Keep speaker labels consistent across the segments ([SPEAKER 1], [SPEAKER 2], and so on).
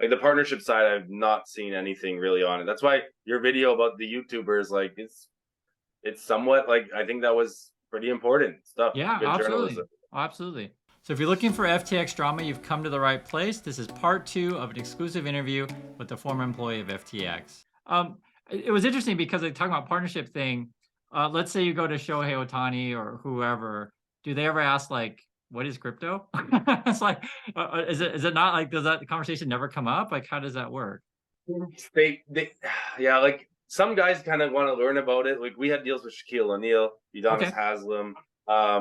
[SPEAKER 1] like the partnership side, I've not seen anything really on it. That's why your video about the YouTubers, like it's somewhat like I think that was pretty important stuff.
[SPEAKER 2] Yeah,
[SPEAKER 1] Good journalism.
[SPEAKER 2] absolutely. Absolutely. So if you're looking for FTX drama, you've come to the right place. This is part two of an exclusive interview with the former employee of FTX. It was interesting because they talk about partnership thing. Let's say you go to Shohei Otani or whoever. Do they ever ask like, what is crypto? It's like, is it not like, does that conversation never come up? Like, how does that work?
[SPEAKER 1] They yeah, like some guys kind of want to learn about it. Like we had deals with Shaquille O'Neal, Udonis
[SPEAKER 2] Okay.
[SPEAKER 1] Haslam,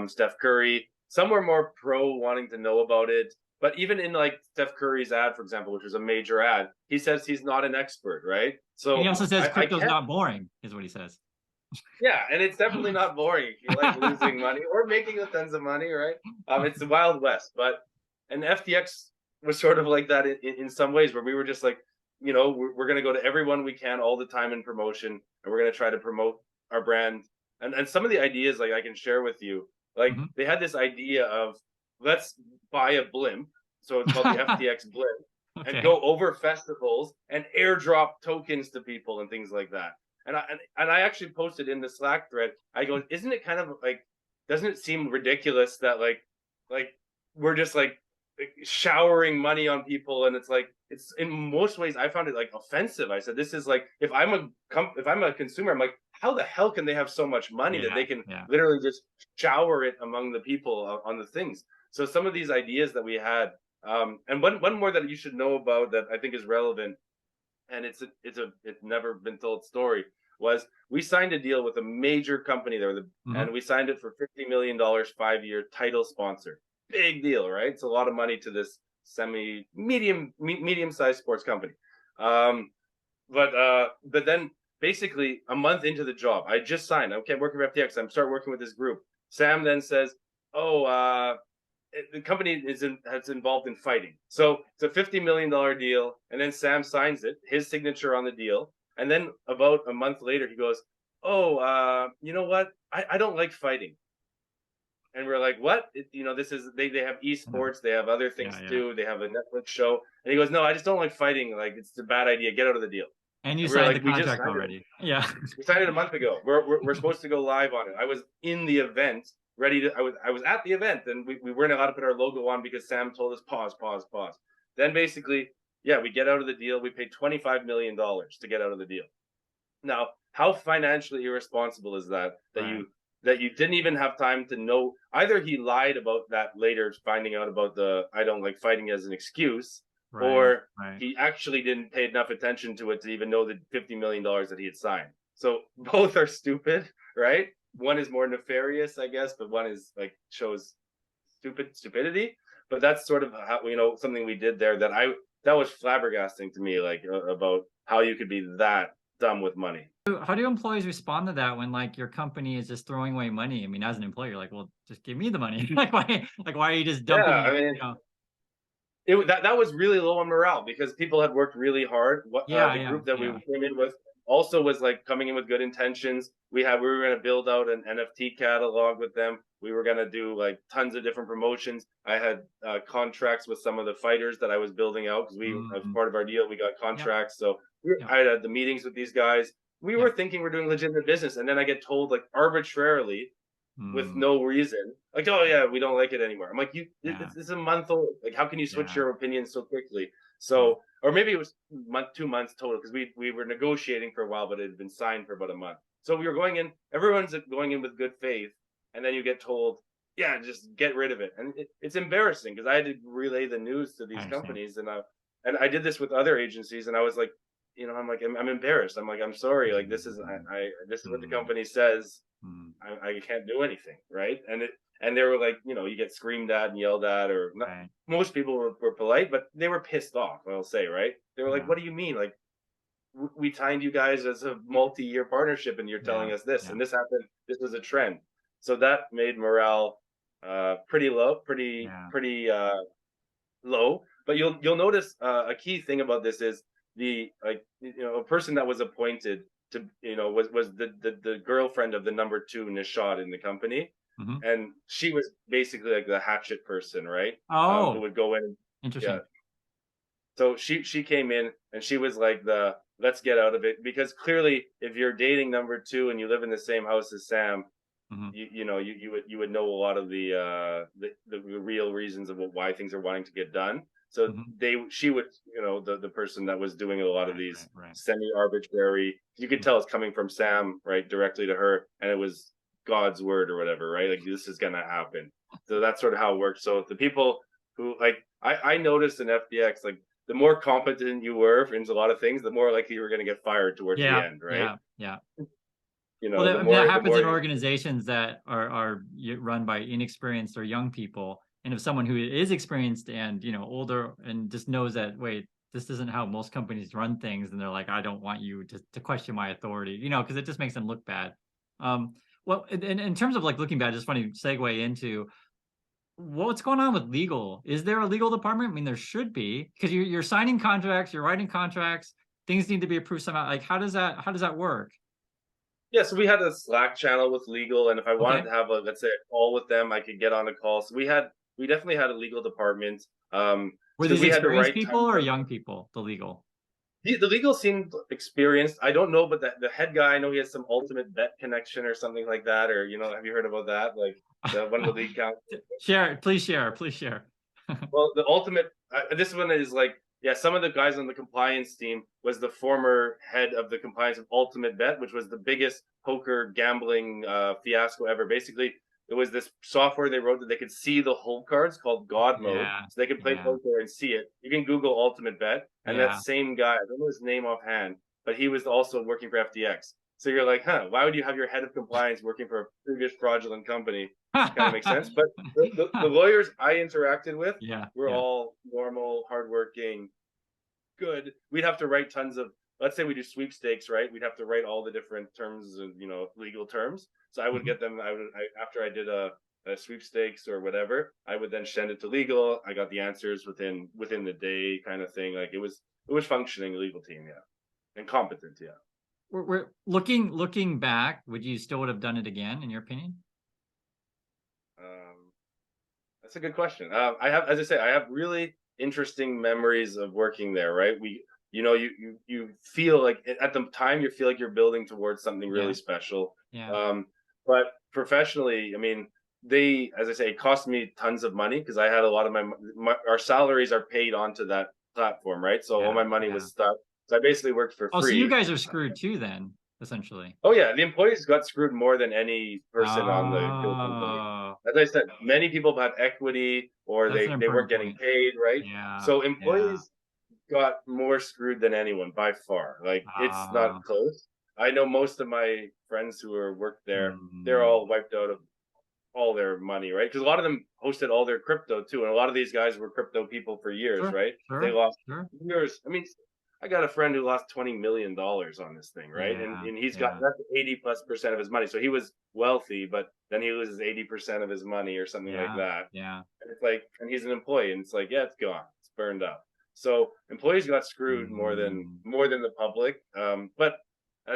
[SPEAKER 1] Steph Curry. Some were more pro wanting to know about it. But even in like Steph Curry's ad, for example, which was a major ad, he says he's not an expert, right?
[SPEAKER 2] And he
[SPEAKER 1] So
[SPEAKER 2] also says
[SPEAKER 1] I
[SPEAKER 2] crypto's
[SPEAKER 1] can't.
[SPEAKER 2] not boring, is what he says.
[SPEAKER 1] Yeah, and it's definitely not boring if you like losing money or making a tons of money, right? It's the Wild West, but and FTX was sort of like that in some ways, where we were just like, we're going to go to everyone we can all the time in promotion, and we're going to try to promote our brand. And some of the ideas, like I can share with you, like
[SPEAKER 2] Mhm.
[SPEAKER 1] they had this idea of let's buy a blimp, so it's called the FTX blimp, and
[SPEAKER 2] Okay.
[SPEAKER 1] go over festivals and airdrop tokens to people and things like that. And I actually posted in the Slack thread. I go, isn't it kind of like, doesn't it seem ridiculous that like we're just like showering money on people, and it's like it's in most ways I found it like offensive. I said this is like if I'm a consumer, I'm like, how the hell can they have so much money that
[SPEAKER 2] Yeah.
[SPEAKER 1] they can
[SPEAKER 2] Yeah.
[SPEAKER 1] literally just shower it among the people on the things? So some of these ideas that we had, and one more that you should know about that I think is relevant, and it's never been told story, was we signed a deal with a major company there, and
[SPEAKER 2] Hmm.
[SPEAKER 1] we signed it for $50 million 5 year title sponsor. Big deal, right? It's a lot of money to this semi medium sized sports company. Um, but then basically a month into the job, I just signed. Okay, I'm working for FTX. I'm start working with this group. Sam then says, "Oh, the company has involved in fighting. So it's a $50 million deal, and then Sam signs it, his signature on the deal, and then about a month later, he goes, "Oh, you know what? I don't like fighting." And we're like, "What? This is they have
[SPEAKER 2] Mhm.
[SPEAKER 1] esports, they have other
[SPEAKER 2] Yeah.
[SPEAKER 1] things
[SPEAKER 2] Yeah.
[SPEAKER 1] too, they have a Netflix show." And he goes, "No, I just don't like fighting. Like it's a bad idea. Get out of the deal."
[SPEAKER 2] And you
[SPEAKER 1] And we were
[SPEAKER 2] signed the
[SPEAKER 1] like, "We just
[SPEAKER 2] contract
[SPEAKER 1] signed it.
[SPEAKER 2] already. Yeah.
[SPEAKER 1] We signed it a month ago. We're supposed to go live on it." I was in the event, ready to. I was at the event, and we weren't allowed to put our logo on because Sam told us pause, pause, pause. Then basically, yeah, we get out of the deal. We paid $25 million to get out of the deal. Now, how financially irresponsible is that?
[SPEAKER 2] Right.
[SPEAKER 1] That you didn't even have time to know. Either he lied about that later, finding out about the "I don't like fighting" as an excuse,
[SPEAKER 2] Right.
[SPEAKER 1] or
[SPEAKER 2] Right.
[SPEAKER 1] he actually didn't pay enough attention to it to even know the $50 million that he had signed. So both are stupid, right? One is more nefarious, I guess, but one is like shows stupidity. But that's sort of how something we did there that was flabbergasting to me, like about how you could be that dumb with money.
[SPEAKER 2] How do employees respond to that when like your company is just throwing away money? I mean, as an employer, you're like, well, just give me the money. Like why are you just dumping
[SPEAKER 1] Yeah, I
[SPEAKER 2] it?
[SPEAKER 1] mean, that was really low on morale because people had worked really hard.
[SPEAKER 2] Yeah.
[SPEAKER 1] The
[SPEAKER 2] Yeah.
[SPEAKER 1] group that we
[SPEAKER 2] Yeah.
[SPEAKER 1] came in with also was like coming in with good intentions. We were going to build out an NFT catalog with them. We were going to do like tons of different promotions. I had contracts with some of the fighters that I was building out because as
[SPEAKER 2] Mhm.
[SPEAKER 1] part of our deal, we got
[SPEAKER 2] Yep.
[SPEAKER 1] contracts. So
[SPEAKER 2] Yep.
[SPEAKER 1] I had the meetings with these guys. We were
[SPEAKER 2] Yep.
[SPEAKER 1] thinking we're doing legitimate business, and then I get told like arbitrarily with
[SPEAKER 2] Mm.
[SPEAKER 1] no reason. Like, oh yeah, we don't like it anymore. I'm like,
[SPEAKER 2] Yeah.
[SPEAKER 1] it's a month old. Like, how can you switch
[SPEAKER 2] Yeah.
[SPEAKER 1] your opinion so quickly?
[SPEAKER 2] Yeah.
[SPEAKER 1] So, or maybe it was 2 months total because we were negotiating for a while, but it had been signed for about a month. So we were going in. Everyone's going in with good faith, and then you get told, yeah, just get rid of it, and it's embarrassing because I had to relay the news to
[SPEAKER 2] I
[SPEAKER 1] these
[SPEAKER 2] understand.
[SPEAKER 1] companies, and I did this with other agencies, and I was like, I'm like, I'm embarrassed. I'm like, I'm sorry. Like,
[SPEAKER 2] Mm.
[SPEAKER 1] this is what the
[SPEAKER 2] Mm.
[SPEAKER 1] company says.
[SPEAKER 2] Mm.
[SPEAKER 1] I can't do anything, right? And they were like, you get screamed at and yelled at, or not.
[SPEAKER 2] Right.
[SPEAKER 1] Most people were polite, but they were pissed off. I'll say, right? They were like,
[SPEAKER 2] Yeah.
[SPEAKER 1] "What do you mean? Like we timed you guys as a multi-year partnership, and you're
[SPEAKER 2] Yeah.
[SPEAKER 1] telling us this,
[SPEAKER 2] Yeah.
[SPEAKER 1] and this happened. This was a trend." So that made morale pretty low,
[SPEAKER 2] Yeah.
[SPEAKER 1] pretty low. But you'll notice a key thing about this is a person that was appointed to was the girlfriend of the number two Nishad in the company,
[SPEAKER 2] Hmm.
[SPEAKER 1] and she was basically like the hatchet person, right? Who
[SPEAKER 2] Oh,
[SPEAKER 1] would go in, yeah.
[SPEAKER 2] interesting.
[SPEAKER 1] So she came in and she was like the let's get out of it, because clearly if you're dating number two and you live in the same house as Sam,
[SPEAKER 2] Hmm.
[SPEAKER 1] you would know a lot of the real reasons of why things are wanting to get done. So
[SPEAKER 2] Hmm.
[SPEAKER 1] she would, the person that was doing a lot of
[SPEAKER 2] Right,
[SPEAKER 1] these
[SPEAKER 2] right, right.
[SPEAKER 1] semi-arbitrary, you could tell it's coming from Sam, right, directly to her, and it was God's word or whatever, right? Like this is gonna happen. So that's sort of how it works. So the people who like I noticed in FTX, like the more competent you were in a lot of things, the more likely you were gonna get fired towards the
[SPEAKER 2] Yeah,
[SPEAKER 1] end, right?
[SPEAKER 2] yeah, yeah. Well,
[SPEAKER 1] The
[SPEAKER 2] I mean, that
[SPEAKER 1] more the
[SPEAKER 2] happens in
[SPEAKER 1] more
[SPEAKER 2] organizations that are run by inexperienced or young people. And if someone who is experienced and, older and just knows that, wait, this isn't how most companies run things, and they're like, I don't want you to question my authority, because it just makes them look bad. Um, well, in terms of like looking bad, just funny segue into what's going on with legal. Is there a legal department? I mean, there should be, because you're signing contracts, you're writing contracts, things need to be approved somehow. Like, how does that work?
[SPEAKER 1] Yeah, so we had a Slack channel with legal, and if I wanted
[SPEAKER 2] Okay.
[SPEAKER 1] to have a, let's say, a call with them, I could get on a call. So we definitely had a legal department,
[SPEAKER 2] Were
[SPEAKER 1] because
[SPEAKER 2] these
[SPEAKER 1] we had to
[SPEAKER 2] experienced
[SPEAKER 1] write
[SPEAKER 2] people
[SPEAKER 1] tons
[SPEAKER 2] or
[SPEAKER 1] of.
[SPEAKER 2] young people, the legal?
[SPEAKER 1] The legal seemed experienced. I don't know, but the head guy, I know he has some ultimate bet connection or something like that, or have you heard about that? Like the one of the lead counsel.
[SPEAKER 2] Share, please share, please share.
[SPEAKER 1] Well, the ultimate, this one is like, yeah, some of the guys on the compliance team was the former head of the compliance of Ultimate Bet, which was the biggest poker gambling fiasco ever. Basically, it was this software they wrote that they could see the hold cards called God Mode,
[SPEAKER 2] Yeah,
[SPEAKER 1] so they could play
[SPEAKER 2] yeah,
[SPEAKER 1] poker and see it. You can Google Ultimate Bet, and that
[SPEAKER 2] yeah.
[SPEAKER 1] same guy, I don't know his name offhand, but he was also working for FTX. So you're like, huh, why would you have your head of compliance working for a previous fraudulent company? Kind of makes sense. But the lawyers I interacted with
[SPEAKER 2] Yeah,
[SPEAKER 1] were
[SPEAKER 2] yeah.
[SPEAKER 1] all normal, hardworking, good. We'd have to write tons of, let's say we do sweepstakes, right? We'd have to write all the different terms and, legal terms. So I would
[SPEAKER 2] Mhm.
[SPEAKER 1] get them. After I did a sweepstakes or whatever, I would then send it to legal. I got the answers within the day, kind of thing. Like it was functioning legal team, yeah, and competent, yeah.
[SPEAKER 2] We're looking back. Would you still would have done it again, in your opinion?
[SPEAKER 1] Um, That's a good question. I have, as I say, I have really interesting memories of working there. Right? You feel like at the time you feel like you're building towards something really
[SPEAKER 2] Yeah,
[SPEAKER 1] special.
[SPEAKER 2] yeah,
[SPEAKER 1] Um, but professionally, I mean, as I say, it cost me tons of money because I had a lot of our salaries are paid onto that platform, right? So all
[SPEAKER 2] yeah,
[SPEAKER 1] my money
[SPEAKER 2] yeah.
[SPEAKER 1] was stuck. So I basically worked for
[SPEAKER 2] Oh, so you
[SPEAKER 1] free.
[SPEAKER 2] guys are screwed too, then, essentially.
[SPEAKER 1] Oh yeah, the employees got screwed more than any person on the company.
[SPEAKER 2] Oh,
[SPEAKER 1] As I said, many people had equity or
[SPEAKER 2] that's an
[SPEAKER 1] they weren't
[SPEAKER 2] important
[SPEAKER 1] getting
[SPEAKER 2] point.
[SPEAKER 1] paid, right?
[SPEAKER 2] Yeah,
[SPEAKER 1] So
[SPEAKER 2] yeah.
[SPEAKER 1] employees got more screwed than anyone by far. Like it's not
[SPEAKER 2] Ah,
[SPEAKER 1] close. I know most of my friends who are worked there, they're
[SPEAKER 2] mm,
[SPEAKER 1] all wiped out of all their money, right? Because a lot of them hosted all their crypto too, and a lot of these guys were crypto people for years,
[SPEAKER 2] sure,
[SPEAKER 1] right? But they
[SPEAKER 2] sure,
[SPEAKER 1] lost
[SPEAKER 2] sure.
[SPEAKER 1] years. I mean, I got a friend who lost $20 million on this thing, right? And
[SPEAKER 2] Yeah,
[SPEAKER 1] he's got
[SPEAKER 2] yeah,
[SPEAKER 1] that's 80+% of his money. So he was wealthy, but then he loses 80% of his money or something like
[SPEAKER 2] yeah,
[SPEAKER 1] that.
[SPEAKER 2] yeah.
[SPEAKER 1] And it's like, and he's an employee, and it's like, yeah, it's gone, it's burned up. So employees got screwed more than
[SPEAKER 2] Mm,
[SPEAKER 1] more than the public. But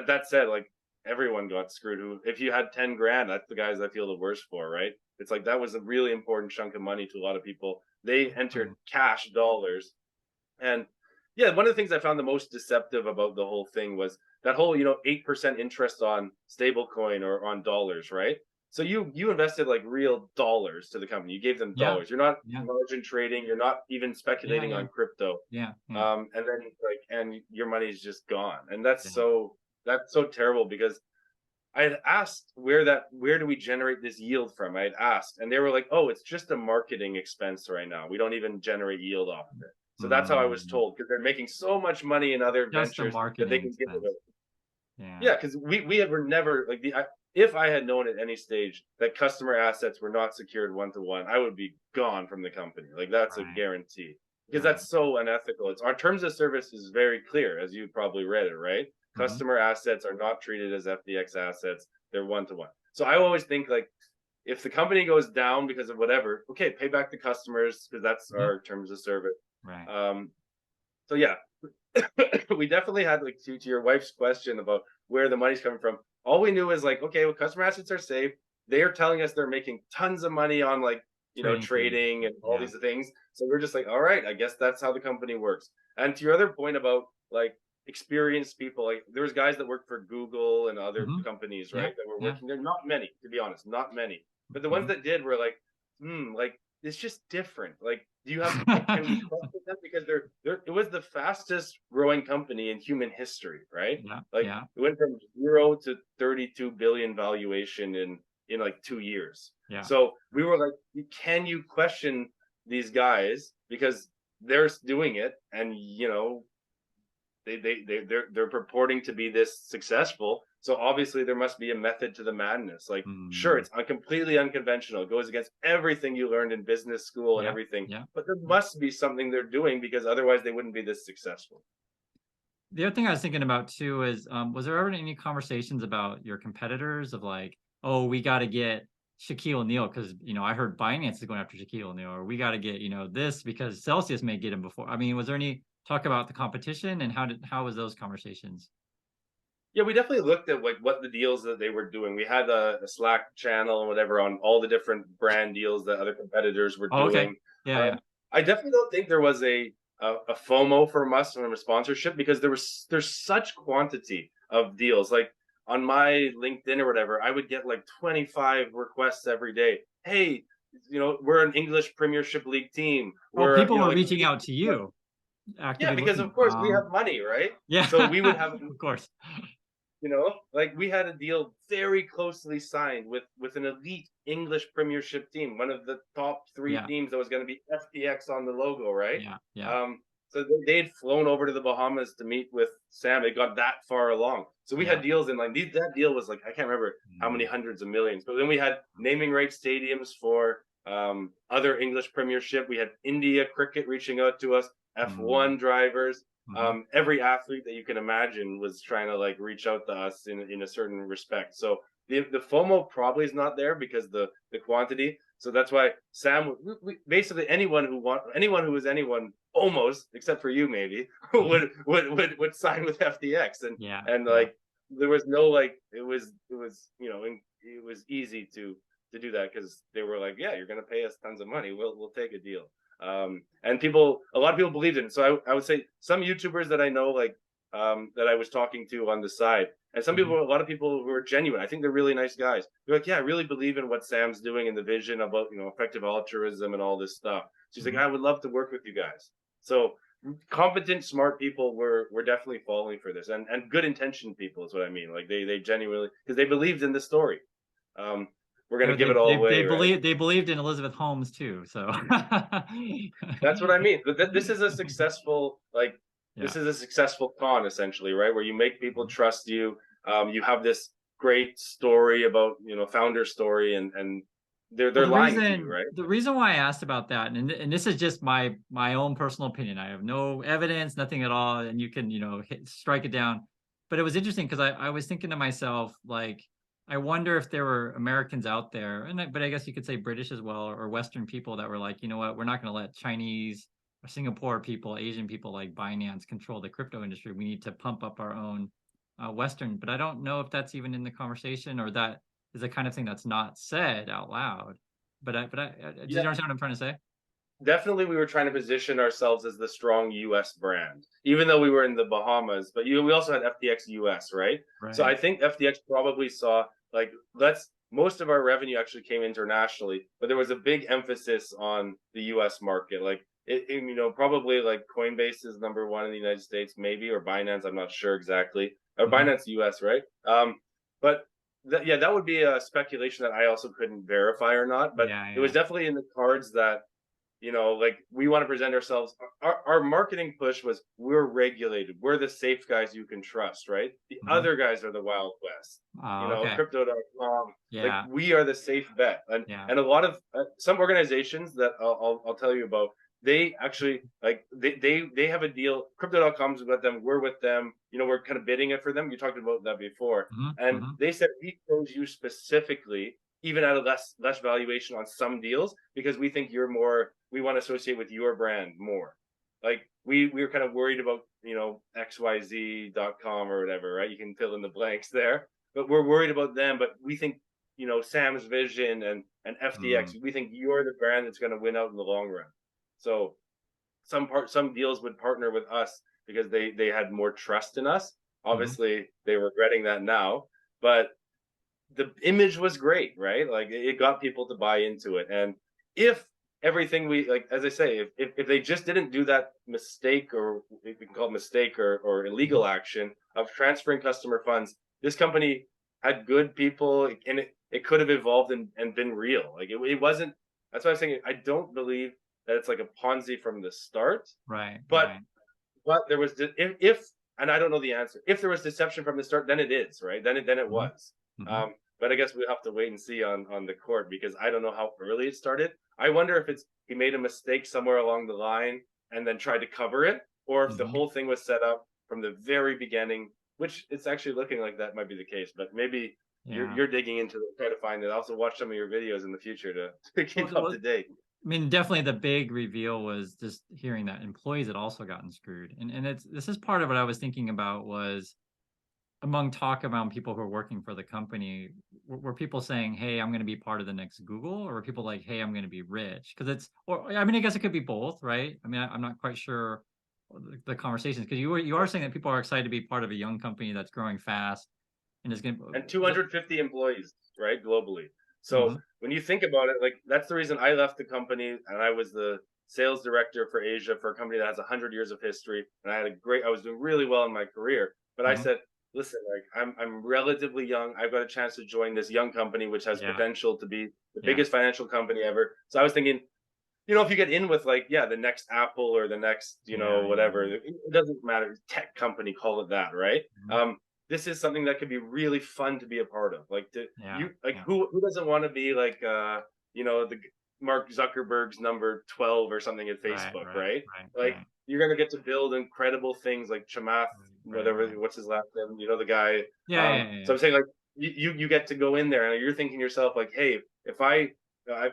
[SPEAKER 1] that said, like everyone got screwed. Who, if you had 10 grand, that's the guys I feel the worst for, right? It's like that was a really important chunk of money to a lot of people. They entered
[SPEAKER 2] mm,
[SPEAKER 1] cash dollars, and yeah, one of the things I found the most deceptive about the whole thing was that whole 8% interest on stablecoin or on dollars, right? So you invested like real dollars to the company. You gave them
[SPEAKER 2] yeah,
[SPEAKER 1] dollars. You're not
[SPEAKER 2] yeah,
[SPEAKER 1] margin trading. You're not even
[SPEAKER 2] yeah,
[SPEAKER 1] speculating
[SPEAKER 2] yeah,
[SPEAKER 1] on crypto.
[SPEAKER 2] yeah, yeah,
[SPEAKER 1] And then and your money's just gone, and
[SPEAKER 2] yeah.
[SPEAKER 1] that's so terrible because I had asked where do we generate this yield from? I had asked, and they were like, "Oh, it's just a marketing expense right now. We don't even generate yield off of it." So that's how I was
[SPEAKER 2] Mm,
[SPEAKER 1] told because they're making so much money in other
[SPEAKER 2] just a
[SPEAKER 1] ventures that they
[SPEAKER 2] marketing
[SPEAKER 1] can give it
[SPEAKER 2] expense.
[SPEAKER 1] away.
[SPEAKER 2] Yeah.
[SPEAKER 1] Yeah, because we were never like if I had known at any stage that customer assets were not secured one to one, I would be gone from the company. Like that's a
[SPEAKER 2] Right.
[SPEAKER 1] guarantee because
[SPEAKER 2] Right.
[SPEAKER 1] that's so unethical. It's our terms of service is very clear, as you probably read it, right?
[SPEAKER 2] Hmm.
[SPEAKER 1] Customer assets are not treated as FDX assets; they're one to one. So I always think like if the company goes down because of whatever, okay, pay back the customers because that's
[SPEAKER 2] Yeah.
[SPEAKER 1] our terms of service.
[SPEAKER 2] Right.
[SPEAKER 1] Um, so yeah, we definitely had like to your wife's question about where the money's coming from. All we knew is like, okay, well, customer assets are safe. They are telling us they're making tons of money on like
[SPEAKER 2] Trading fees.
[SPEAKER 1] trading and all
[SPEAKER 2] Yeah.
[SPEAKER 1] these things. So we're just like, all right, I guess that's how the company works. And to your other point about like experienced people, like there's guys that work for Google and other
[SPEAKER 2] Hmm.
[SPEAKER 1] companies,
[SPEAKER 2] Yeah.
[SPEAKER 1] right, that were
[SPEAKER 2] Yeah.
[SPEAKER 1] working there. Not many, to be honest, not many. But the ones
[SPEAKER 2] Hmm.
[SPEAKER 1] that did were like, like it's just different. Like, do you have like can we trust them? Because they're it was the fastest growing company in human history, right?
[SPEAKER 2] Yeah.
[SPEAKER 1] Like
[SPEAKER 2] Yeah.
[SPEAKER 1] it went from 0 to 32 billion valuation in like 2 years.
[SPEAKER 2] Yeah.
[SPEAKER 1] So we were like, can you question these guys because they're doing it, and they're purporting to be this successful. So obviously there must be a method to the madness. Like, sure,
[SPEAKER 2] Mm.
[SPEAKER 1] it's completely unconventional. It goes against everything you learned in business school and
[SPEAKER 2] Yeah.
[SPEAKER 1] everything.
[SPEAKER 2] Yeah.
[SPEAKER 1] But there
[SPEAKER 2] Yeah.
[SPEAKER 1] must be something they're doing because otherwise they wouldn't be this successful.
[SPEAKER 2] The other thing I was thinking about too is, was there ever any conversations about your competitors of like, oh, we got to get Shaquille O'Neal because I heard Binance is going after Shaquille O'Neal, or we got to get this because Celsius may get him before. I mean, was there any talk about the competition, and how was those conversations?
[SPEAKER 1] Yeah, we definitely looked at like what the deals that they were doing. We had a Slack channel and whatever on all the different brand deals that other competitors were
[SPEAKER 2] Oh, okay.
[SPEAKER 1] doing.
[SPEAKER 2] Yeah, yeah.
[SPEAKER 1] I definitely don't think there was a FOMO from us from a sponsorship because there's such quantity of deals. Like on my LinkedIn or whatever, I would get like 25 requests every day. Hey, we're an English Premiership League team.
[SPEAKER 2] Oh,
[SPEAKER 1] We're
[SPEAKER 2] people were
[SPEAKER 1] like
[SPEAKER 2] reaching out to you,
[SPEAKER 1] yeah,
[SPEAKER 2] actively
[SPEAKER 1] because
[SPEAKER 2] looking.
[SPEAKER 1] of course we have money, right?
[SPEAKER 2] Yeah,
[SPEAKER 1] So we would have
[SPEAKER 2] of course.
[SPEAKER 1] like we had a deal very closely signed with an elite English Premiership team, one of the top three
[SPEAKER 2] Yeah,
[SPEAKER 1] teams that was going to be FTX on the logo, right?
[SPEAKER 2] yeah, yeah.
[SPEAKER 1] So they had flown over to the Bahamas to meet with Sam. It got that far along. So we
[SPEAKER 2] Yeah.
[SPEAKER 1] had deals in like that deal was like I can't remember how many
[SPEAKER 2] Mm.
[SPEAKER 1] hundreds of millions, but then we had naming rights stadiums for other English Premiership. We had India cricket reaching out to us,
[SPEAKER 2] Mm.
[SPEAKER 1] F1 drivers,
[SPEAKER 2] Mhm.
[SPEAKER 1] every athlete that you can imagine was trying to like reach out to us in a certain respect. So the FOMO probably is not there because the quantity. So that's why Sam, basically anyone who was anyone almost except for you maybe would sign with FTX,
[SPEAKER 2] Yeah,
[SPEAKER 1] and
[SPEAKER 2] yeah.
[SPEAKER 1] like there was no like it was easy to do that because they were like, yeah, you're gonna pay us tons of money, we'll take a deal. And a lot of people believed in it. So I would say some YouTubers that I know, like that I was talking to on the side, and
[SPEAKER 2] Mhm.
[SPEAKER 1] a lot of people who are genuine. I think they're really nice guys. They're like, yeah, I really believe in what Sam's doing and the vision about effective altruism and all this stuff. She's like,
[SPEAKER 2] Mhm.
[SPEAKER 1] I would love to work with you guys. So competent, smart people were definitely falling for this, and good intentioned people is what I mean. Like they genuinely because they believed in the story. Um, we're gonna give it all away, right?
[SPEAKER 2] They believed in Elizabeth Holmes too. So
[SPEAKER 1] That's what I mean. This is a successful
[SPEAKER 2] yeah.
[SPEAKER 1] this is a successful con essentially, right? Where you make people
[SPEAKER 2] Mhm.
[SPEAKER 1] trust you. You have this great story about founder story, and
[SPEAKER 2] Well,
[SPEAKER 1] they're lying to you, right?
[SPEAKER 2] the reason why I asked about that, and this is just my own personal opinion. I have no evidence, nothing at all, and you can strike it down. But it was interesting because I was thinking to myself like, I wonder if there were Americans out there, but I guess you could say British as well, or Western people that were like, you know what, we're not going to let Chinese or Singapore people, Asian people like Binance control the crypto industry. We need to pump up our own Western. But I don't know if that's even in the conversation, or that is the kind of thing that's not said out loud. Do you
[SPEAKER 1] Yeah,
[SPEAKER 2] understand what I'm trying to say?
[SPEAKER 1] definitely. We were trying to position ourselves as the strong U.S. brand, even though we were in the Bahamas. But we also had FTX US, right? So I
[SPEAKER 2] Right.
[SPEAKER 1] think FTX probably saw like let's most of our revenue actually came internationally, but there was a big emphasis on the U.S. market. Like probably like Coinbase is number one in the United States, maybe, or Binance. I'm not sure exactly. Or
[SPEAKER 2] Hmm.
[SPEAKER 1] Binance US, right? But yeah, that would be a speculation that I also couldn't verify or not. But
[SPEAKER 2] Yeah,
[SPEAKER 1] it was
[SPEAKER 2] yeah.
[SPEAKER 1] definitely in the cards that like we want to present ourselves. Our marketing push was we're regulated. We're the safe guys you can trust, right? The
[SPEAKER 2] Hmm.
[SPEAKER 1] other guys are the Wild West.
[SPEAKER 2] Okay.
[SPEAKER 1] Crypto.com. Like
[SPEAKER 2] Yeah.
[SPEAKER 1] we are the safe bet. And
[SPEAKER 2] Yeah.
[SPEAKER 1] and a lot of some organizations that I'll tell you about, they actually like they have a deal. Crypto.com's with them. We're with them. We're kind of bidding it for them. You talked about that before.
[SPEAKER 2] Hmm.
[SPEAKER 1] And
[SPEAKER 2] Hmm.
[SPEAKER 1] they said we chose you specifically even at a less valuation on some deals because we think we want to associate with your brand more. Like we were kind of worried about xyz.com or whatever, right? You can fill in the blanks there, but we're worried about them. But we think Sam's vision and FTX.
[SPEAKER 2] Mm,
[SPEAKER 1] We think you're the brand that's going to win out in the long run. So some deals would partner with us because they had more trust in us.
[SPEAKER 2] mhm.
[SPEAKER 1] Obviously, they're regretting that now, but the image was great, right? Like it got people to buy into it. And if everything we like, as I say, if they just didn't do that mistake, or we can call it mistake or illegal
[SPEAKER 2] Mhm.
[SPEAKER 1] action of transferring customer funds, this company had good people, and it could have evolved and been real. Like it wasn't. That's why I'm saying I don't believe that it's like a Ponzi from the start,
[SPEAKER 2] Right,
[SPEAKER 1] but
[SPEAKER 2] right.
[SPEAKER 1] there was if and I don't know the answer. If there was deception from the start, then it is right. Then it
[SPEAKER 2] Mhm,
[SPEAKER 1] was.
[SPEAKER 2] mhm.
[SPEAKER 1] But I guess we'll have to wait and see on the court because I don't know how early it started. I wonder if it's he made a mistake somewhere along the line and then tried to cover it, or if the
[SPEAKER 2] Mhm.
[SPEAKER 1] whole thing was set up from the very beginning. Which it's actually looking like that might be the case. But maybe
[SPEAKER 2] Yeah.
[SPEAKER 1] you're digging into it, try to find it. Also, watch some of your videos in the future to
[SPEAKER 2] Well,
[SPEAKER 1] keep up to date.
[SPEAKER 2] I mean, definitely the big reveal was just hearing that employees had also gotten screwed. And this is part of what I was thinking about was among talk around people who are working for the company, were people saying, "Hey, I'm going to be part of the next Google," or were people like, "Hey, I'm going to be rich"? Because or I mean, I guess it could be both, right? I mean, I'm not quite sure the conversations because you are saying that people are excited to be part of a young company that's growing fast and is going
[SPEAKER 1] And
[SPEAKER 2] to.
[SPEAKER 1] 250 employees, right, globally. So
[SPEAKER 2] Mhm,
[SPEAKER 1] when you think about it, like that's the reason I left the company, and I was the sales director for Asia for a company that has 100 years of history, and I was doing really well in my career. But I
[SPEAKER 2] mhm.
[SPEAKER 1] said, listen, like I'm relatively young. I've got a chance to join this young company, which has
[SPEAKER 2] Yeah,
[SPEAKER 1] potential to be the
[SPEAKER 2] yeah,
[SPEAKER 1] biggest financial company ever. So I was thinking, if you get in with like, yeah, the next Apple or the next,
[SPEAKER 2] yeah, yeah,
[SPEAKER 1] whatever, it doesn't matter, tech company, call it that, right?
[SPEAKER 2] mhm,
[SPEAKER 1] This is something that could be really fun to be a part of. Like
[SPEAKER 2] yeah, yeah.
[SPEAKER 1] who doesn't want to be like the Mark Zuckerberg's number 12 or something at
[SPEAKER 2] Right,
[SPEAKER 1] Facebook,
[SPEAKER 2] right,
[SPEAKER 1] right?
[SPEAKER 2] right,
[SPEAKER 1] Like
[SPEAKER 2] right,
[SPEAKER 1] you're gonna get to build incredible things like Chamath,
[SPEAKER 2] right,
[SPEAKER 1] whatever,
[SPEAKER 2] right.
[SPEAKER 1] what's his last name, the guy.
[SPEAKER 2] Yeah, yeah, yeah,
[SPEAKER 1] So
[SPEAKER 2] yeah.
[SPEAKER 1] I'm saying like you get to go in there and you're thinking to yourself like, hey, if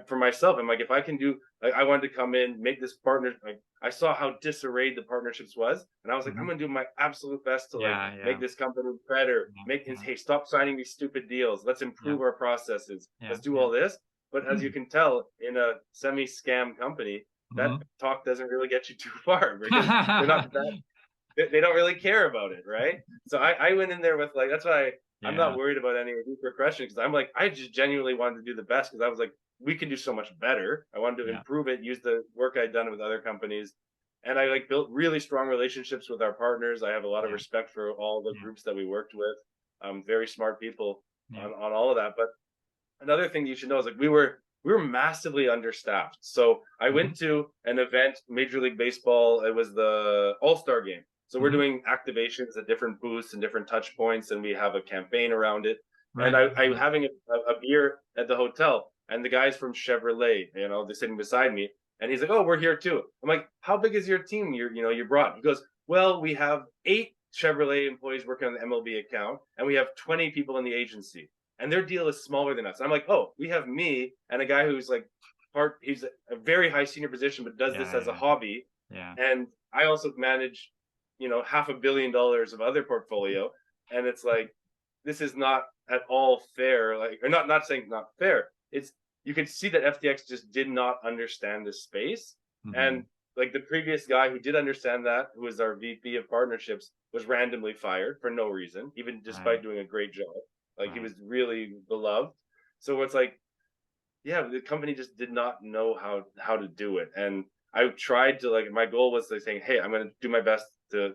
[SPEAKER 1] for myself, I'm like, if I can do, like, I wanted to come in, make this partner. Like, I saw how disarrayed the partnerships was, and I was like, I'm
[SPEAKER 2] Mhm.
[SPEAKER 1] gonna do my absolute best to like
[SPEAKER 2] Yeah,
[SPEAKER 1] make
[SPEAKER 2] yeah,
[SPEAKER 1] this company better.
[SPEAKER 2] yeah,
[SPEAKER 1] Make
[SPEAKER 2] yeah,
[SPEAKER 1] hey, stop signing these stupid deals. Let's
[SPEAKER 2] yeah,
[SPEAKER 1] improve our processes.
[SPEAKER 2] yeah,
[SPEAKER 1] Let's do
[SPEAKER 2] yeah.
[SPEAKER 1] all this. But as you can tell, in a semi-scam company, that
[SPEAKER 2] Mhm.
[SPEAKER 1] talk doesn't really get you too far because they're not that they don't really care about it, right? So I went in there with like that's why I'm not
[SPEAKER 2] Yeah,
[SPEAKER 1] worried about any repercussion because I'm like I just genuinely wanted to do the best because I was like we can do so much better. I wanted to
[SPEAKER 2] yeah,
[SPEAKER 1] improve it, use the work I'd done with other companies, and I like built really strong relationships with our partners. I have a lot of
[SPEAKER 2] yeah,
[SPEAKER 1] respect for all the
[SPEAKER 2] yeah,
[SPEAKER 1] groups that we worked with. Very smart people
[SPEAKER 2] yeah.
[SPEAKER 1] on all of that. But another thing you should know is like we were massively understaffed. So I
[SPEAKER 2] Mhm,
[SPEAKER 1] went to an event, Major League Baseball. It was the All-Star game. So we're
[SPEAKER 2] mhm.
[SPEAKER 1] doing activations at different booths and different touch points, and we have a campaign around it. And
[SPEAKER 2] Right,
[SPEAKER 1] I'm
[SPEAKER 2] right.
[SPEAKER 1] having a beer at the hotel, and the guys from Chevrolet, they're sitting beside me, and he's like, "Oh, we're here too." I'm like, "How big is your team? You brought?" He goes, "Well, we have 8 Chevrolet employees working on the MLB account, and we have 20 people in the agency." And their deal is smaller than us. I'm like, oh, we have me and a guy who's like he's a very high senior position, but does this
[SPEAKER 2] Yeah,
[SPEAKER 1] as a
[SPEAKER 2] yeah,
[SPEAKER 1] hobby.
[SPEAKER 2] yeah,
[SPEAKER 1] And I also manage, $500 million of other portfolio. And it's like, this is not at all fair. Like, or not saying not fair. It's, you can see that FTX just did not understand this space. And
[SPEAKER 2] mhm.
[SPEAKER 1] like the previous guy who did understand that, who was our VP of partnerships, was randomly fired for no reason, even despite
[SPEAKER 2] Right,
[SPEAKER 1] doing a great job. Like he
[SPEAKER 2] right.
[SPEAKER 1] was really beloved. So it's like, yeah, the company just did not know how to do it. And I tried to like my goal was like saying, hey, I'm gonna do my best to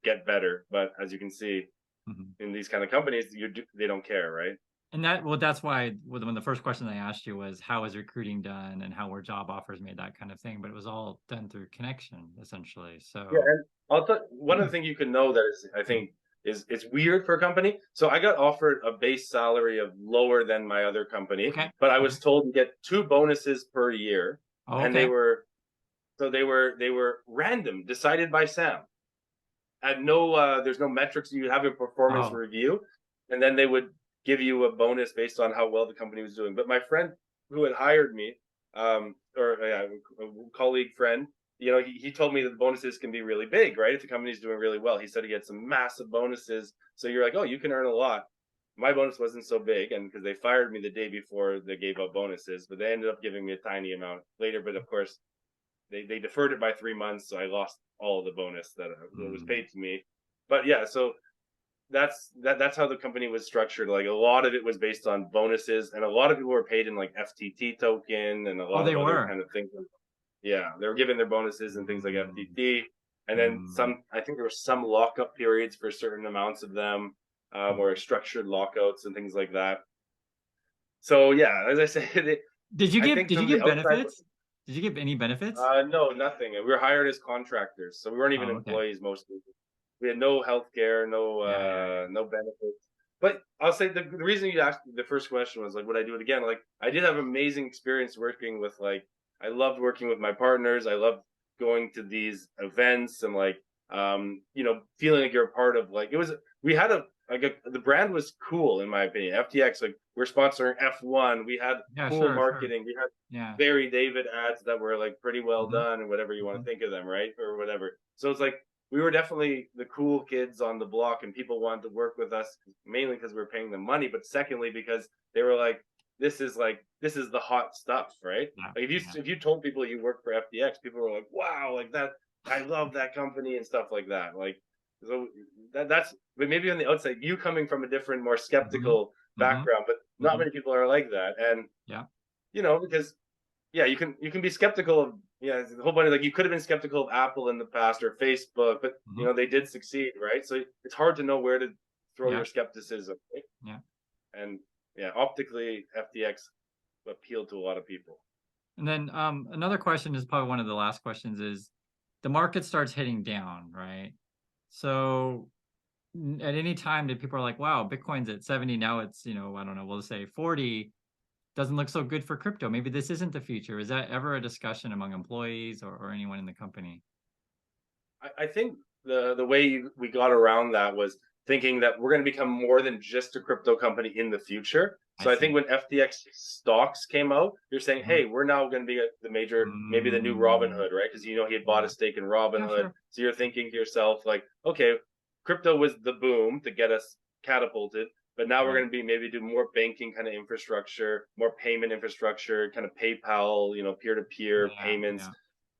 [SPEAKER 1] get better. But as you can see
[SPEAKER 2] Mhm.
[SPEAKER 1] in these kind of companies, they don't care, right?
[SPEAKER 2] And that's why when the first question I asked you was how is recruiting done and how were job offers made, that kind of thing, but it was all done through connection essentially.
[SPEAKER 1] Yeah,
[SPEAKER 2] So
[SPEAKER 1] and I'll tell one of the things you can know that is I think is it's weird for a company. So I got offered a base salary of lower than my other company,
[SPEAKER 2] okay.
[SPEAKER 1] but I
[SPEAKER 2] Okay.
[SPEAKER 1] was told to get 2 bonuses per year,
[SPEAKER 2] Oh,
[SPEAKER 1] and they
[SPEAKER 2] okay.
[SPEAKER 1] were random, decided by Sam. At no there's no metrics. You have a performance
[SPEAKER 2] Oh,
[SPEAKER 1] review, and then they would give you a bonus based on how well the company was doing. But my friend who had hired me, or yeah, a colleague friend, he told me that the bonuses can be really big, right? If the company's doing really well, he said he had some massive bonuses. So you're like, oh, you can earn a lot. my bonus wasn't so big, and because they fired me the day before they gave out bonuses, but they ended up giving me a tiny amount later. But of course, they deferred it by 3 months, so I lost all of the bonus that was
[SPEAKER 2] Mm.
[SPEAKER 1] paid to me. But yeah, so that's how the company was structured. Like a lot of it was based on bonuses, and a lot of people were paid in like FTT token and a
[SPEAKER 2] Oh,
[SPEAKER 1] lot
[SPEAKER 2] they
[SPEAKER 1] of other
[SPEAKER 2] were.
[SPEAKER 1] kind of things. Yeah, they were given their bonuses and things like
[SPEAKER 2] Mm.
[SPEAKER 1] FTT, and then
[SPEAKER 2] Mm.
[SPEAKER 1] some. I think there were some lockup periods for certain amounts of them, or structured lockouts and things like that. So yeah, as I said, I think
[SPEAKER 2] Did you
[SPEAKER 1] from the
[SPEAKER 2] get
[SPEAKER 1] outside,
[SPEAKER 2] benefits? Did you get any benefits?
[SPEAKER 1] no, nothing. We were hired as contractors, so we weren't even
[SPEAKER 2] Oh, okay.
[SPEAKER 1] employees mostly. We had no health care,
[SPEAKER 2] Yeah, yeah, yeah.
[SPEAKER 1] no benefits. But I'll say the reason you asked the first question was like, would I do it again? Like, I did have amazing experience working with like, I loved working with my partners. I loved going to these events and like, feeling like you're a part of like it was. We had the brand was cool in my opinion. FTX, like we're sponsoring F1. We had
[SPEAKER 2] Yeah,
[SPEAKER 1] cool
[SPEAKER 2] sure, sure.
[SPEAKER 1] marketing. We had
[SPEAKER 2] Yeah.
[SPEAKER 1] Barry David ads that were like pretty well
[SPEAKER 2] Mhm,
[SPEAKER 1] done and whatever you want to
[SPEAKER 2] mhm.
[SPEAKER 1] think of them, right? Or whatever. So it's like we were definitely the cool kids on the block and people wanted to work with us mainly because we were paying them money, but secondly because they were like this is the hot stuff, right?
[SPEAKER 2] Yeah,
[SPEAKER 1] Like
[SPEAKER 2] yeah.
[SPEAKER 1] if you told people you work for FTX, people were like, wow, like that, I love that company and stuff like that. Like so that's but maybe on the outside, you coming from a different, more
[SPEAKER 2] Mhm,
[SPEAKER 1] skeptical
[SPEAKER 2] mhm,
[SPEAKER 1] background, but not
[SPEAKER 2] mhm.
[SPEAKER 1] many people are like that. And
[SPEAKER 2] Yeah.
[SPEAKER 1] because yeah, you can be skeptical of the whole point is like you could have been skeptical of Apple in the past or Facebook, but
[SPEAKER 2] Mhm.
[SPEAKER 1] they did succeed, right? So it's hard to know where to throw
[SPEAKER 2] Yeah,
[SPEAKER 1] your skepticism, right?
[SPEAKER 2] yeah.
[SPEAKER 1] And yeah, optically, FTX appealed to a lot of people.
[SPEAKER 2] And then another question is probably one of the last questions is the market starts hitting down, right? So at any time that people are like, wow, Bitcoin's at 70, now it's, I don't know, we'll say 40, doesn't look so good for crypto. Maybe this isn't the future. Is that ever a discussion among employees or anyone in the company?
[SPEAKER 1] I think the way we got around that was thinking that we're going to become more than just a crypto company in the future.
[SPEAKER 2] I
[SPEAKER 1] So I think
[SPEAKER 2] see.
[SPEAKER 1] when FTX stocks came out, you're saying,
[SPEAKER 2] Mhm.
[SPEAKER 1] hey, we're now going to be the major, maybe the new
[SPEAKER 2] Mm,
[SPEAKER 1] Robinhood, right? Because he had bought a
[SPEAKER 2] yeah.
[SPEAKER 1] stake in
[SPEAKER 2] Yeah,
[SPEAKER 1] Robinhood.
[SPEAKER 2] sure.
[SPEAKER 1] So you're thinking to yourself, like, okay, crypto was the boom to get us catapulted, but now we're
[SPEAKER 2] Right.
[SPEAKER 1] going to be maybe do more banking kind of infrastructure, more payment infrastructure, kind of PayPal, peer to peer
[SPEAKER 2] Yeah,
[SPEAKER 1] payments.
[SPEAKER 2] yeah.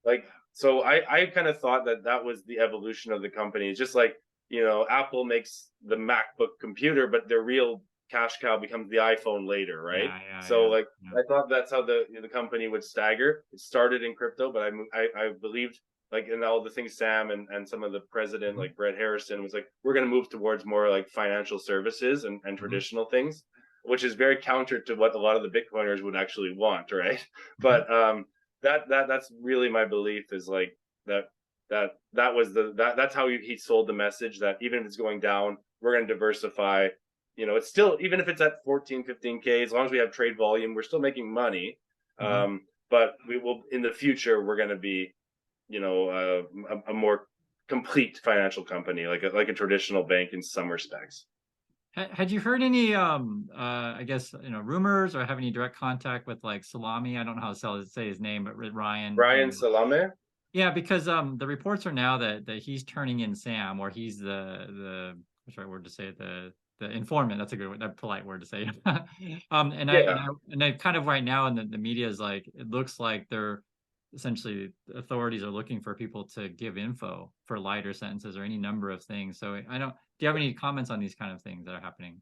[SPEAKER 1] Like so I kind of thought that was the evolution of the company. It's just like Apple makes the MacBook computer, but their real cash cow becomes the iPhone later, right?
[SPEAKER 2] Yeah, yeah,
[SPEAKER 1] So
[SPEAKER 2] yeah.
[SPEAKER 1] like
[SPEAKER 2] Yeah.
[SPEAKER 1] I thought that's how the company would stagger. It started in crypto, but I believed like in all the things Sam and some of the president
[SPEAKER 2] Mhm,
[SPEAKER 1] like Brett Harrison was like, we're going to move towards more like financial services and
[SPEAKER 2] mhm,
[SPEAKER 1] traditional things, which is very counter to what a lot of the Bitcoiners would actually want, right?
[SPEAKER 2] mhm.
[SPEAKER 1] But that's really my belief is like that that was that's how he sold the message that even if it's going down, we're going to diversify. It's still, even if it's at 14 15K, as long as we have trade volume, we're still making money.
[SPEAKER 2] Mhm.
[SPEAKER 1] But we will in the future, we're going to be a more complete financial company, like a traditional bank in some respects.
[SPEAKER 2] Had you heard any I guess rumors or have any direct contact with like Salami? I don't know how to say his name, but with Ryan,
[SPEAKER 1] Brian Salame.
[SPEAKER 2] yeah, because the reports are now that he's turning in Sam, or he's the what's the right word to say it, the informant. That's a good word, a polite word to say.
[SPEAKER 1] Yeah.
[SPEAKER 2] And I kind of right now in the media is like it looks like they're essentially authorities are looking for people to give info for lighter sentences or any number of things. So I don't. Do you have any comments on these kind of things that are happening?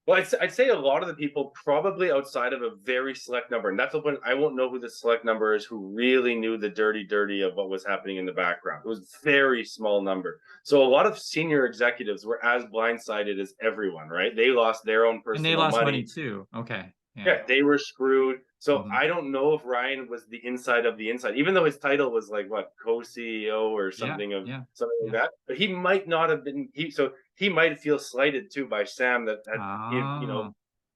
[SPEAKER 1] Well, I'd say a lot of the people probably outside of a very select number, and that's the point. I won't know who the select number is who really knew the dirty of what was happening in the background. It was very small number. So a lot of senior executives were as blindsided as everyone, right? They lost their own
[SPEAKER 2] And they
[SPEAKER 1] personal
[SPEAKER 2] lost money
[SPEAKER 1] money.
[SPEAKER 2] too. Okay. Yeah.
[SPEAKER 1] Yeah, they were screwed. So
[SPEAKER 2] Hmm.
[SPEAKER 1] I don't know if Ryan was the inside of the inside, even though his title was like what co-CEO or
[SPEAKER 2] Yeah.
[SPEAKER 1] something
[SPEAKER 2] Yeah.
[SPEAKER 1] like
[SPEAKER 2] Yeah.
[SPEAKER 1] that. But he might not have been. So he might feel slighted too by Sam that had
[SPEAKER 2] Ah.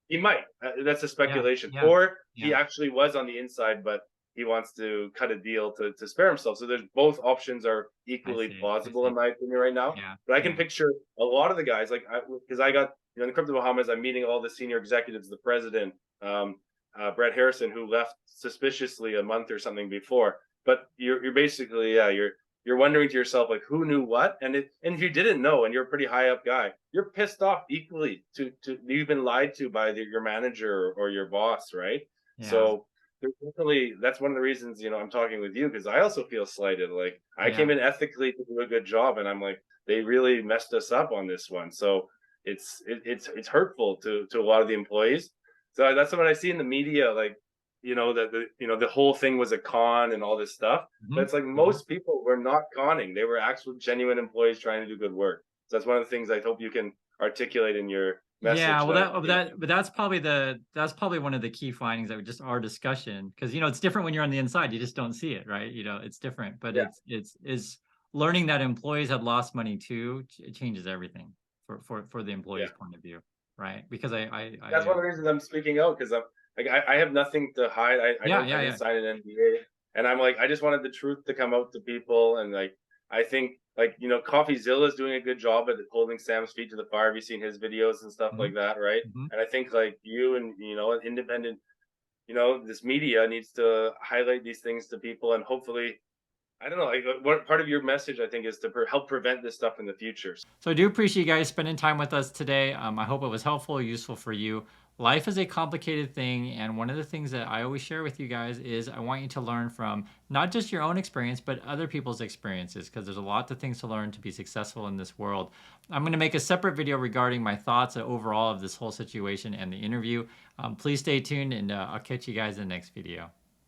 [SPEAKER 1] he might. That's a
[SPEAKER 2] Yeah.
[SPEAKER 1] speculation.
[SPEAKER 2] Yeah.
[SPEAKER 1] Or he
[SPEAKER 2] Yeah.
[SPEAKER 1] actually was on the inside, but he wants to cut a deal to spare himself. So there's both options are
[SPEAKER 2] I
[SPEAKER 1] equally
[SPEAKER 2] see. I
[SPEAKER 1] plausible in
[SPEAKER 2] see.
[SPEAKER 1] my opinion right now.
[SPEAKER 2] Yeah.
[SPEAKER 1] But I can
[SPEAKER 2] Yeah.
[SPEAKER 1] picture a lot of the guys like because I got in the crypto Bahamas, I'm meeting all the senior executives, the president, um, Brett Harrison, who left suspiciously a month or something before. But you're basically, yeah, you're wondering to yourself like who knew what, and if you didn't know and you're a pretty high up guy, you're pissed off equally to you've been lied to by your manager or your boss, right?
[SPEAKER 2] Yeah.
[SPEAKER 1] So there's definitely, that's one of the reasons, I'm talking with you, because I also feel slighted. Like I came
[SPEAKER 2] Yeah.
[SPEAKER 1] in ethically to do a good job, and I'm like, they really messed us up on this one. So it's hurtful to a lot of the employees. So that's what I see in the media, like that the whole thing was a con and all this stuff. But
[SPEAKER 2] Hmm.
[SPEAKER 1] it's like
[SPEAKER 2] Hmm.
[SPEAKER 1] most people were not conning; they were actual genuine employees trying to do good work. So that's one of the things I hope you can articulate in your
[SPEAKER 2] Yeah,
[SPEAKER 1] message.
[SPEAKER 2] well,
[SPEAKER 1] That
[SPEAKER 2] but that's probably one of the key findings of just our discussion, because it's different when you're on the inside. You just don't see it, right? It's different, but
[SPEAKER 1] yeah,
[SPEAKER 2] it's learning that employees had lost money too. It changes everything for the
[SPEAKER 1] yeah.
[SPEAKER 2] employee's point of view, right? Because
[SPEAKER 1] That's one of the reasons I'm speaking out, because I'm like I have nothing to hide.
[SPEAKER 2] yeah,
[SPEAKER 1] I
[SPEAKER 2] yeah,
[SPEAKER 1] didn't
[SPEAKER 2] yeah.
[SPEAKER 1] sign an NDA, and I'm like I just wanted the truth to come out to people, and like I think like CoffeeZilla is doing a good job at holding Sam's feet to the fire. Have you seen his videos and stuff
[SPEAKER 2] Hmm.
[SPEAKER 1] like that, right?
[SPEAKER 2] Hmm.
[SPEAKER 1] And I think like you and independent, this media needs to highlight these things to people, and hopefully I don't know, like what part of your message I think is to help prevent this stuff in the future.
[SPEAKER 2] So I do appreciate you guys spending time with us today. I hope it was helpful, useful for you. Life is a complicated thing, and one of the things that I always share with you guys is I want you to learn from not just your own experience, but other people's experiences, because there's a lot of things to learn to be successful in this world. I'm going to make a separate video regarding my thoughts overall of this whole situation and the interview. Please stay tuned, and I'll catch you guys in the next video.